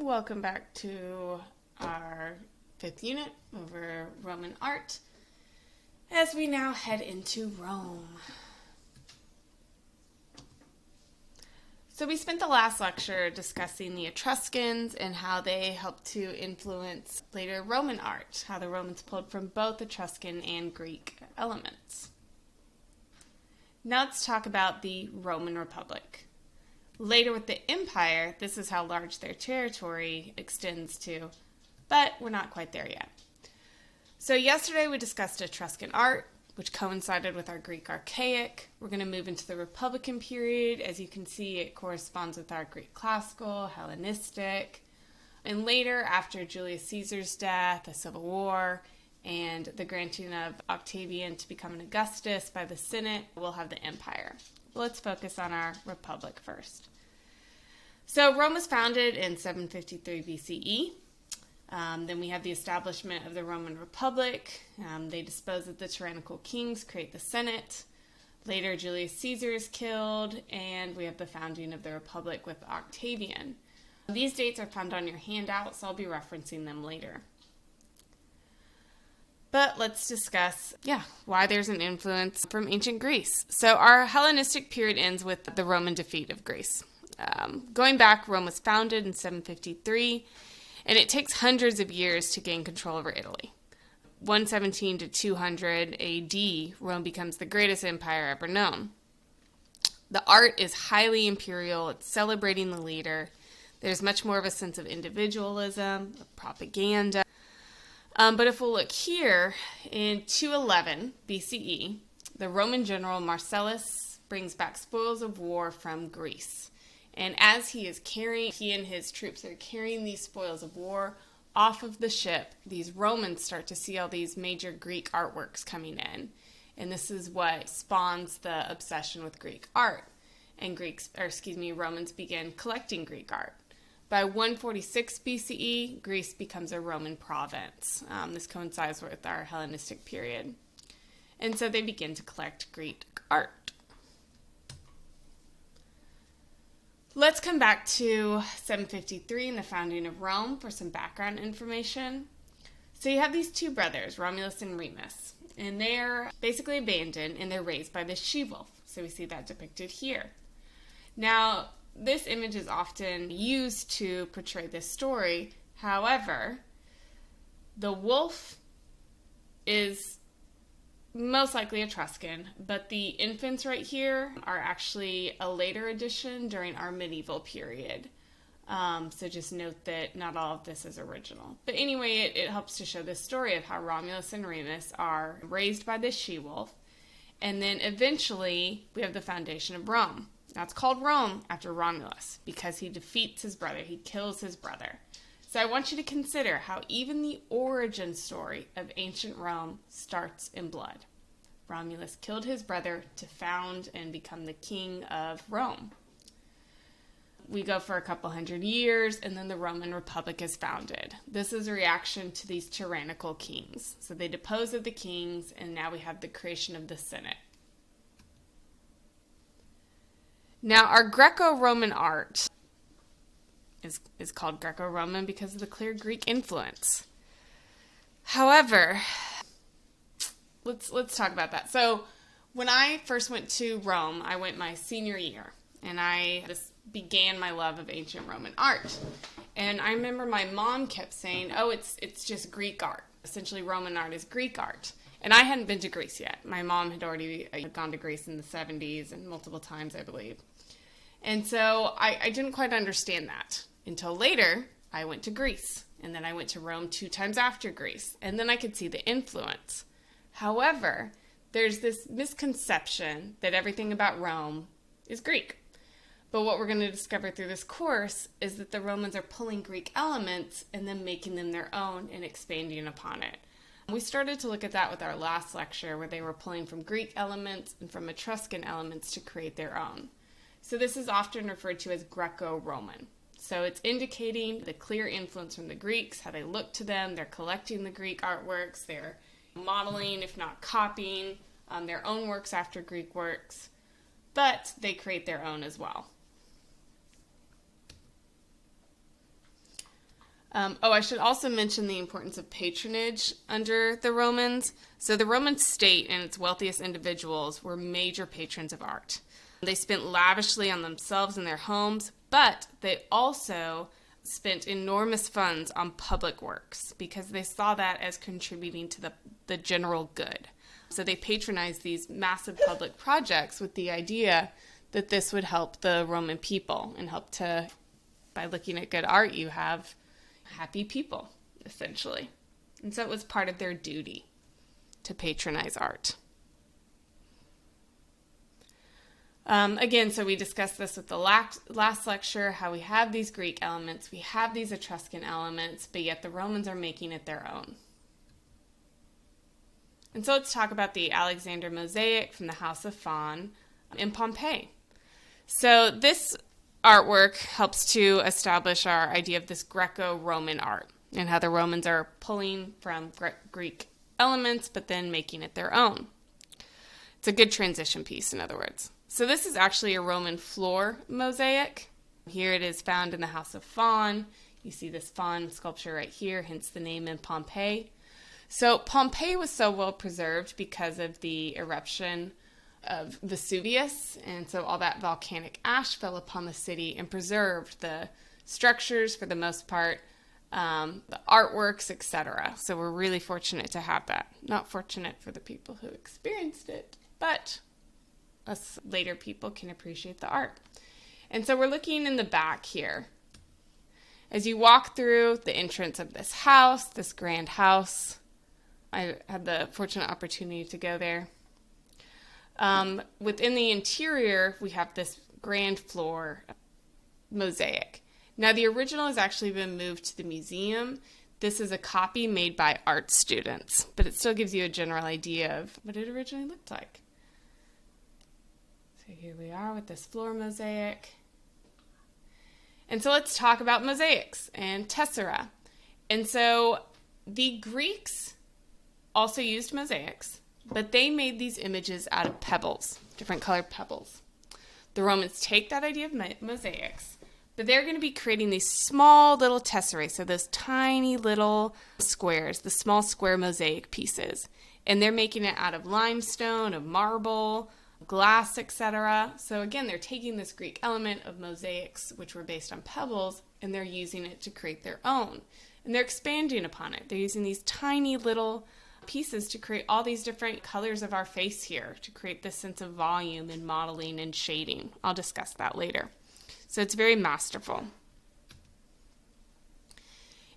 Welcome back to our 5th unit over Roman art as we now head into Rome. So we spent the last lecture discussing the Etruscans and how they helped to influence later Roman art, how the Romans pulled from both Etruscan and Greek elements. Now let's talk about the Roman Republic. Later with the Empire, this is how large their territory extends to, but we're not quite there yet. So yesterday we discussed Etruscan art, which coincided with our Greek Archaic. We're going to move into the Republican period. As you can see, it corresponds with our Greek Classical, Hellenistic, and later, after Julius Caesar's death, the Civil War, and the granting of Octavian to become an Augustus by the Senate, we'll have the Empire. Let's focus on our Republic first. So Rome was founded in 753 BCE. Then we have the establishment of the Roman Republic. They dispose of the tyrannical kings, create the Senate. Later, Julius Caesar is killed, and we have the founding of the Republic with Octavian. These dates are found on your handout, so I'll be referencing them later. But let's discuss, why there's an influence from ancient Greece. So our Hellenistic period ends with the Roman defeat of Greece. Going back, Rome was founded in 753, and it takes hundreds of years to gain control over Italy. 117 to 200 AD, Rome becomes the greatest empire ever known. The art is highly imperial. It's celebrating the leader. There's much more of a sense of individualism, of propaganda. But if we'll look here, in 211 BCE, the Roman general Marcellus brings back spoils of war from Greece. And as he and his troops are carrying these spoils of war off of the ship, these Romans start to see all these major Greek artworks coming in. And this is what spawns the obsession with Greek art. And Romans begin collecting Greek art. By 146 BCE, Greece becomes a Roman province. This coincides with our Hellenistic period. And so they begin to collect Greek art. Let's come back to 753 and the founding of Rome for some background information. So you have these two brothers, Romulus and Remus, and they're basically abandoned and they're raised by the she-wolf. So we see that depicted here. Now, this image is often used to portray this story. However, the wolf is most likely Etruscan, but the infants right here are actually a later addition during our medieval period. So just note that not all of this is original. But anyway, it helps to show this story of how Romulus and Remus are raised by this she-wolf. And then eventually we have the foundation of Rome. Now it's called Rome after Romulus because he defeats his brother. He kills his brother. So I want you to consider how even the origin story of ancient Rome starts in blood. Romulus killed his brother to found and become the king of Rome. We go for a couple hundred years, and then the Roman Republic is founded. This is a reaction to these tyrannical kings. So they depose of the kings, and now we have the creation of the Senate. Now, our Greco-Roman art is called Greco-Roman because of the clear Greek influence. However, let's talk about that. So, when I first went to Rome, I went my senior year, and I just began my love of ancient Roman art. And I remember my mom kept saying, "Oh, it's just Greek art. Essentially, Roman art is Greek art." And I hadn't been to Greece yet. My mom had already gone to Greece in the 70s and multiple times, I believe. And so I didn't quite understand that until later I went to Greece. And then I went to Rome 2 times after Greece. And then I could see the influence. However, there's this misconception that everything about Rome is Greek. But what we're going to discover through this course is that the Romans are pulling Greek elements and then making them their own and expanding upon it. We started to look at that with our last lecture where they were pulling from Greek elements and from Etruscan elements to create their own. So this is often referred to as Greco-Roman. So it's indicating the clear influence from the Greeks, how they look to them, they're collecting the Greek artworks, they're modeling, if not copying, their own works after Greek works, but they create their own as well. I should also mention the importance of patronage under the Romans. So the Roman state and its wealthiest individuals were major patrons of art. They spent lavishly on themselves and their homes, but they also spent enormous funds on public works because they saw that as contributing to the general good. So they patronized these massive public projects with the idea that this would help the Roman people and help to, by looking at good art, you have happy people, essentially. And so it was part of their duty to patronize art. Again, so we discussed this with the last lecture, how we have these Greek elements, we have these Etruscan elements, but yet the Romans are making it their own. And so let's talk about the Alexander mosaic from the House of Fawn in Pompeii. So this artwork helps to establish our idea of this Greco-Roman art and how the Romans are pulling from Greek elements, but then making it their own. It's a good transition piece, in other words. So this is actually a Roman floor mosaic. Here it is found in the House of Fawn. You see this fawn sculpture right here, hence the name in Pompeii. So Pompeii was so well preserved because of the eruption of Vesuvius, and so all that volcanic ash fell upon the city and preserved the structures for the most part, the artworks, etc. So we're really fortunate to have that. Not fortunate for the people who experienced it, but us later people can appreciate the art. And so we're looking in the back here. As you walk through the entrance of this house, this grand house, I had the fortunate opportunity to go there. Within the interior, we have this grand floor mosaic. Now, the original has actually been moved to the museum. This is a copy made by art students, but it still gives you a general idea of what it originally looked like. So here we are with this floor mosaic. And so let's talk about mosaics and tessera. And so the Greeks also used mosaics, but they made these images out of pebbles, different colored pebbles. The Romans take that idea of mosaics, but they're going to be creating these small little tesserae, so those tiny little squares, the small square mosaic pieces. And they're making it out of limestone, of marble, glass, etc. So again, they're taking this Greek element of mosaics, which were based on pebbles, and they're using it to create their own. And they're expanding upon it. They're using these tiny little pieces to create all these different colors of our face here, to create this sense of volume and modeling and shading. I'll discuss that later. So it's very masterful.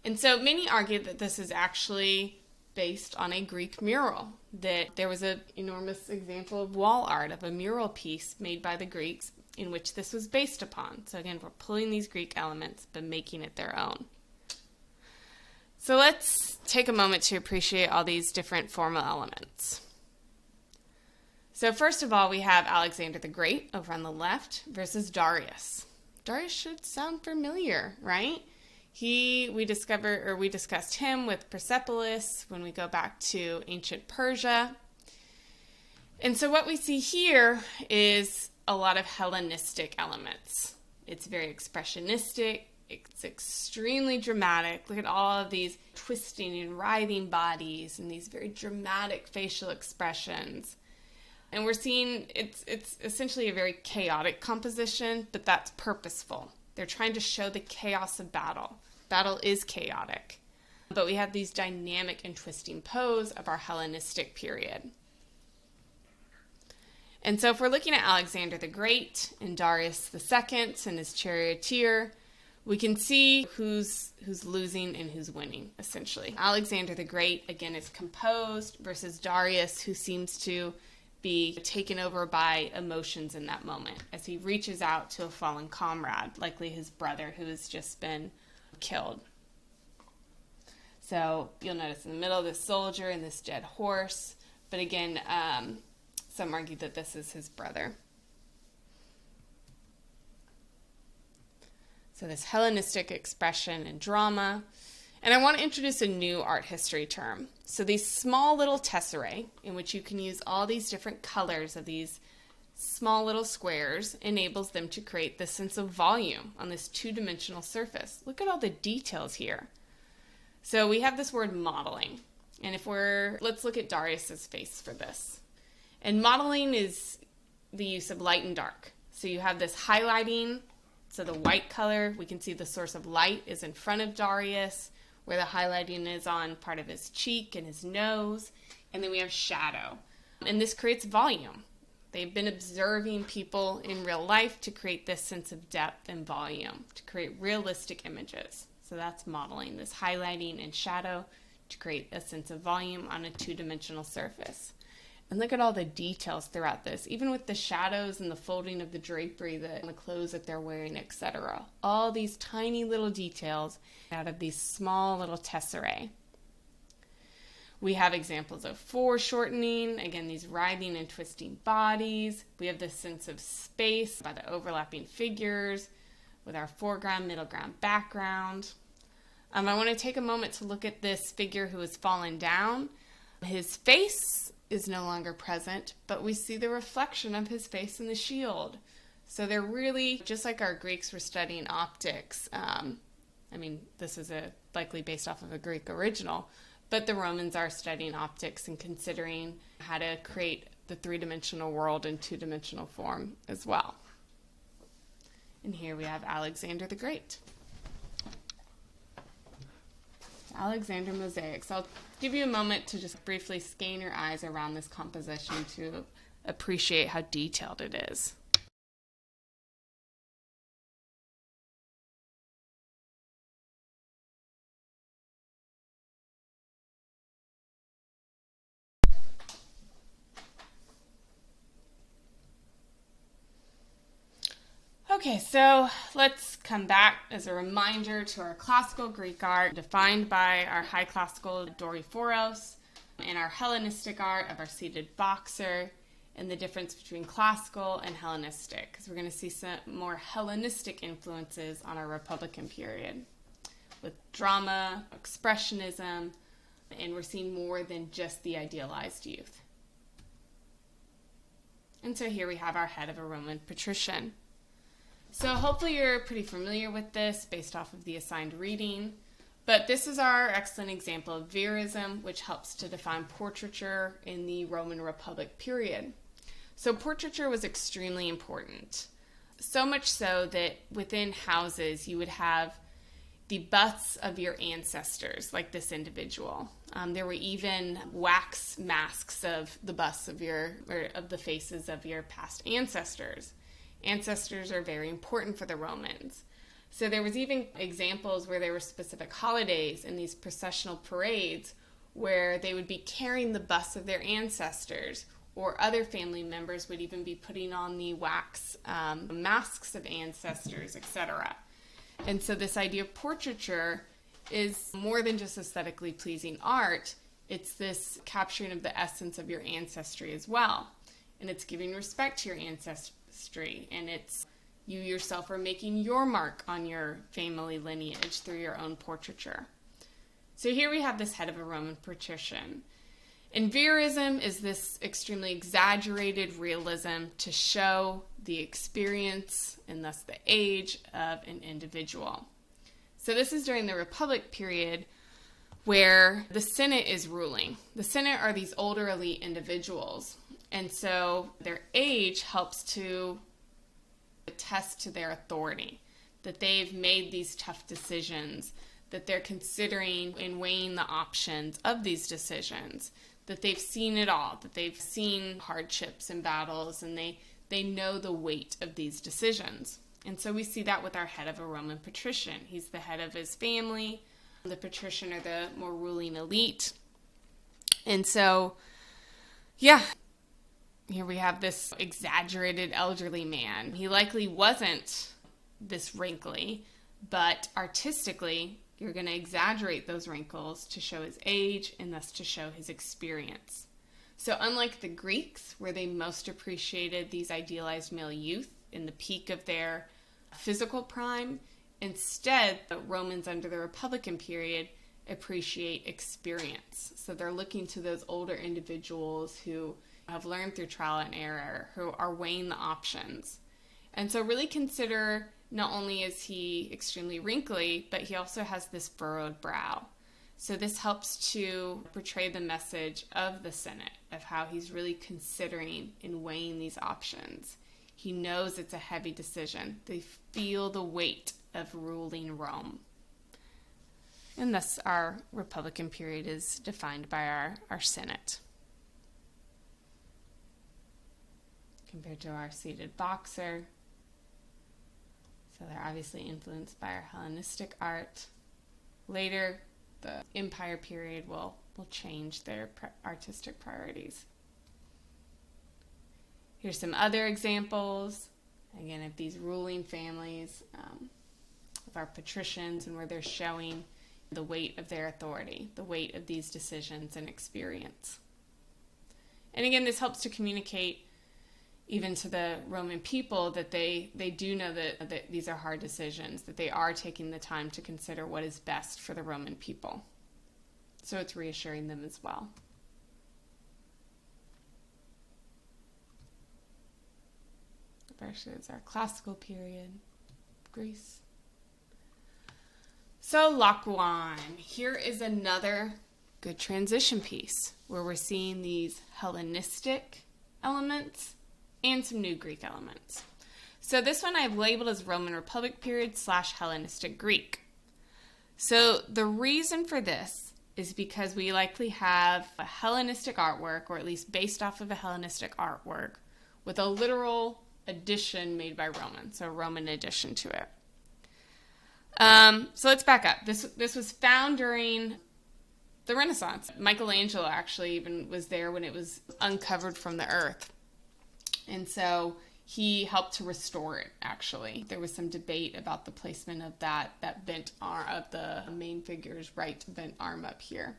And so many argue that this is actually based on a Greek mural, that there was an enormous example of wall art of a mural piece made by the Greeks in which this was based upon. So again, we're pulling these Greek elements but making it their own. So let's take a moment to appreciate all these different formal elements. So first of all, we have Alexander the Great over on the left versus Darius. Darius should sound familiar, right? We discussed him with Persepolis when we go back to ancient Persia. And so what we see here is a lot of Hellenistic elements. It's very expressionistic. It's extremely dramatic. Look at all of these twisting and writhing bodies and these very dramatic facial expressions. And we're seeing it's essentially a very chaotic composition, but that's purposeful. They're trying to show the chaos of battle. Battle is chaotic. But we have these dynamic and twisting pose of our Hellenistic period. And so if we're looking at Alexander the Great and Darius II and his charioteer, we can see who's losing and who's winning, essentially. Alexander the Great, again, is composed versus Darius, who seems to be taken over by emotions in that moment as he reaches out to a fallen comrade, likely his brother who has just been killed. So you'll notice in the middle this soldier and this dead horse, but again, some argue that this is his brother. So this Hellenistic expression and drama. And I want to introduce a new art history term. So these small little tesserae, in which you can use all these different colors of these small little squares, enables them to create this sense of volume on this two-dimensional surface. Look at all the details here. So we have this word modeling. And let's look at Darius's face for this. And modeling is the use of light and dark. So you have this highlighting. So the white color, we can see the source of light is in front of Darius, where the highlighting is on part of his cheek and his nose. And then we have shadow. And this creates volume. They've been observing people in real life to create this sense of depth and volume, to create realistic images. So that's modeling, this highlighting and shadow to create a sense of volume on a two-dimensional surface. And look at all the details throughout this, even with the shadows and the folding of the drapery, the clothes that they're wearing, etc. All these tiny little details out of these small little tesserae. We have examples of foreshortening, again, these writhing and twisting bodies. We have this sense of space by the overlapping figures with our foreground, middle ground, background. I want to take a moment to look at this figure who has fallen down. His face is no longer present, but we see the reflection of his face in the shield. So they're really, just like our Greeks were studying optics. This is likely based off of a Greek original, but the Romans are studying optics and considering how to create the three-dimensional world in two-dimensional form as well. And here we have Alexander the Great. Alexander mosaic. So I'll give you a moment to just briefly scan your eyes around this composition to appreciate how detailed it is. Okay, so let's come back as a reminder to our classical Greek art defined by our high classical Doryphoros and our Hellenistic art of our seated boxer, and the difference between classical and Hellenistic, because we're going to see some more Hellenistic influences on our Republican period with drama, expressionism, and we're seeing more than just the idealized youth. And so here we have our head of a Roman patrician. So hopefully you're pretty familiar with this based off of the assigned reading, but this is our excellent example of verism, which helps to define portraiture in the Roman Republic period. So portraiture was extremely important, so much so that within houses you would have the busts of your ancestors, like this individual. There were even wax masks of the busts of the faces of your past ancestors. Ancestors are very important for the Romans. So there was even examples where there were specific holidays in these processional parades where they would be carrying the busts of their ancestors, or other family members would even be putting on the wax masks of ancestors, etc. And so this idea of portraiture is more than just aesthetically pleasing art. It's this capturing of the essence of your ancestry as well. And it's giving respect to your ancestry. And it's you yourself are making your mark on your family lineage through your own portraiture. So here we have this head of a Roman patrician. And verism is this extremely exaggerated realism to show the experience and thus the age of an individual. So this is during the Republic period where the Senate is ruling. The Senate are these older elite individuals. And so their age helps to attest to their authority, that they've made these tough decisions, that they're considering and weighing the options of these decisions, that they've seen it all, that they've seen hardships and battles, and they know the weight of these decisions. And so we see that with our head of a Roman patrician. He's the head of his family. The patrician are the more ruling elite. And so, yeah, here we have this exaggerated elderly man. He likely wasn't this wrinkly, but artistically, you're going to exaggerate those wrinkles to show his age and thus to show his experience. So unlike the Greeks, where they most appreciated these idealized male youth in the peak of their physical prime, instead, the Romans under the Republican period appreciate experience. So they're looking to those older individuals who have learned through trial and error, who are weighing the options. And so really consider, not only is he extremely wrinkly, but he also has this furrowed brow. So this helps to portray the message of the Senate, of how he's really considering and weighing these options. He knows it's a heavy decision. They feel the weight of ruling Rome. And thus our Republican period is defined by our Senate. Compared to our seated boxer. So they're obviously influenced by our Hellenistic art. Later, the Empire period will change their artistic priorities. Here's some other examples, again, of these ruling families, of our patricians, and where they're showing the weight of their authority, the weight of these decisions and experience. And again, this helps to communicate even to the Roman people that they do know that these are hard decisions, that they are taking the time to consider what is best for the Roman people. So it's reassuring them as well. Versus our classical period, Greece. So Laocoon, here is another good transition piece where we're seeing these Hellenistic elements and some new Greek elements. So this one I've labeled as Roman Republic period / Hellenistic Greek. So the reason for this is because we likely have a Hellenistic artwork, or at least based off of a Hellenistic artwork, with a literal addition made by Romans, so a Roman addition to it. So let's back up. This was found during the Renaissance. Michelangelo actually even was there when it was uncovered from the earth. And so he helped to restore it, actually. There was some debate about the placement of that bent arm, of the main figure's right bent arm up here.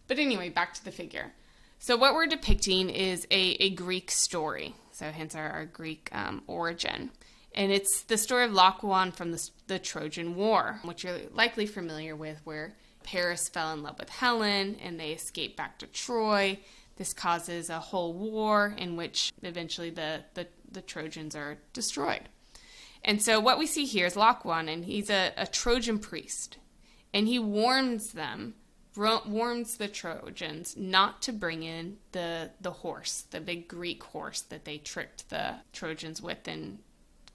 But anyway, back to the figure. So what we're depicting is a Greek story, so hence our Greek origin. And it's the story of Laocoon from the Trojan War, which you're likely familiar with, where Paris fell in love with Helen and they escaped back to Troy. This causes a whole war in which eventually the Trojans are destroyed. And so what we see here is Laocoon, and he's a Trojan priest. And he warns the Trojans not to bring in the horse, the big Greek horse that they tricked the Trojans with and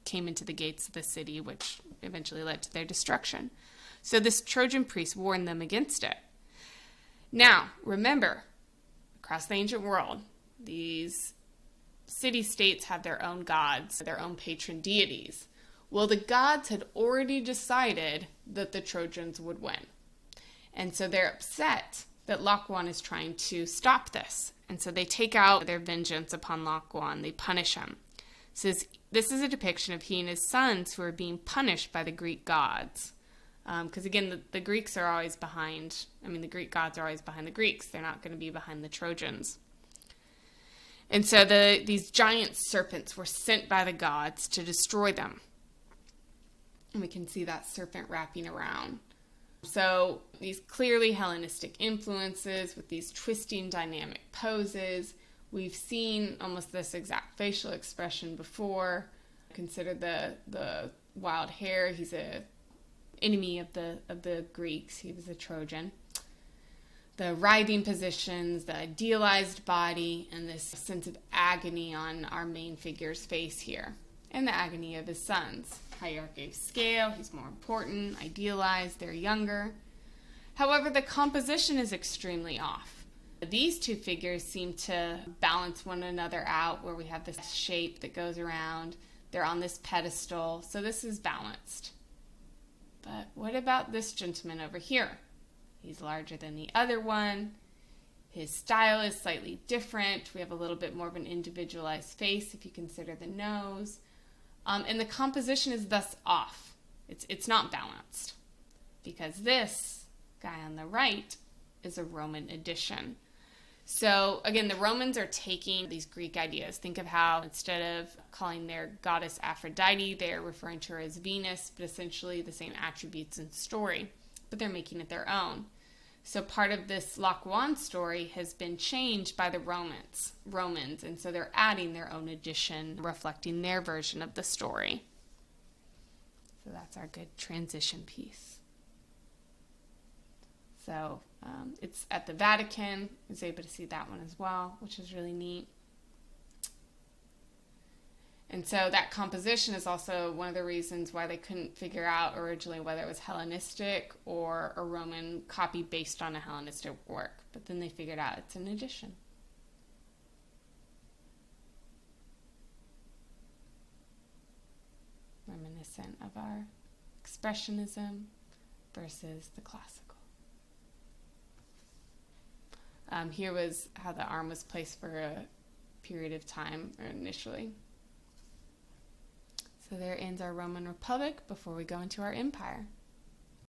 came into the gates of the city, which eventually led to their destruction. So this Trojan priest warned them against it. Now, remember, across the ancient world, these city-states have their own gods, their own patron deities. Well, the gods had already decided that the Trojans would win. And so they're upset that Laocoon is trying to stop this. And so they take out their vengeance upon Laocoon. They punish him. So this is a depiction of he and his sons who are being punished by the Greek gods. Because again, the Greeks are always behind, the Greek gods are always behind the Greeks. They're not going to be behind the Trojans. And so these giant serpents were sent by the gods to destroy them. And we can see that serpent wrapping around. So these clearly Hellenistic influences with these twisting dynamic poses. We've seen almost this exact facial expression before. Consider the wild hair. He's a enemy of the Greeks. He was a Trojan. The writhing positions, the idealized body, and this sense of agony on our main figure's face here. And the agony of his sons. Hierarchy of scale, he's more important, idealized, they're younger. However, the composition is extremely off. These two figures seem to balance one another out, where we have this shape that goes around. They're on this pedestal, so this is balanced. But what about this gentleman over here? He's larger than the other one. His style is slightly different. We have a little bit more of an individualized face if you consider the nose. And the composition is thus off. It's not balanced. Because this guy on the right is a Roman addition. So again, the Romans are taking these Greek ideas. Think of how instead of calling their goddess Aphrodite, they're referring to her as Venus, but essentially the same attributes and story. But they're making it their own. So part of this Laocoon story has been changed by the Romans, and so they're adding their own addition, reflecting their version of the story. So that's our good transition piece. So it's at the Vatican. I was able to see that one as well, which is really neat. And so that composition is also one of the reasons why they couldn't figure out originally whether it was Hellenistic or a Roman copy based on a Hellenistic work. But then they figured out it's an addition. Reminiscent of our Expressionism versus the classical. Here was how the arm was placed for a period of time initially. So there ends our Roman Republic before we go into our empire.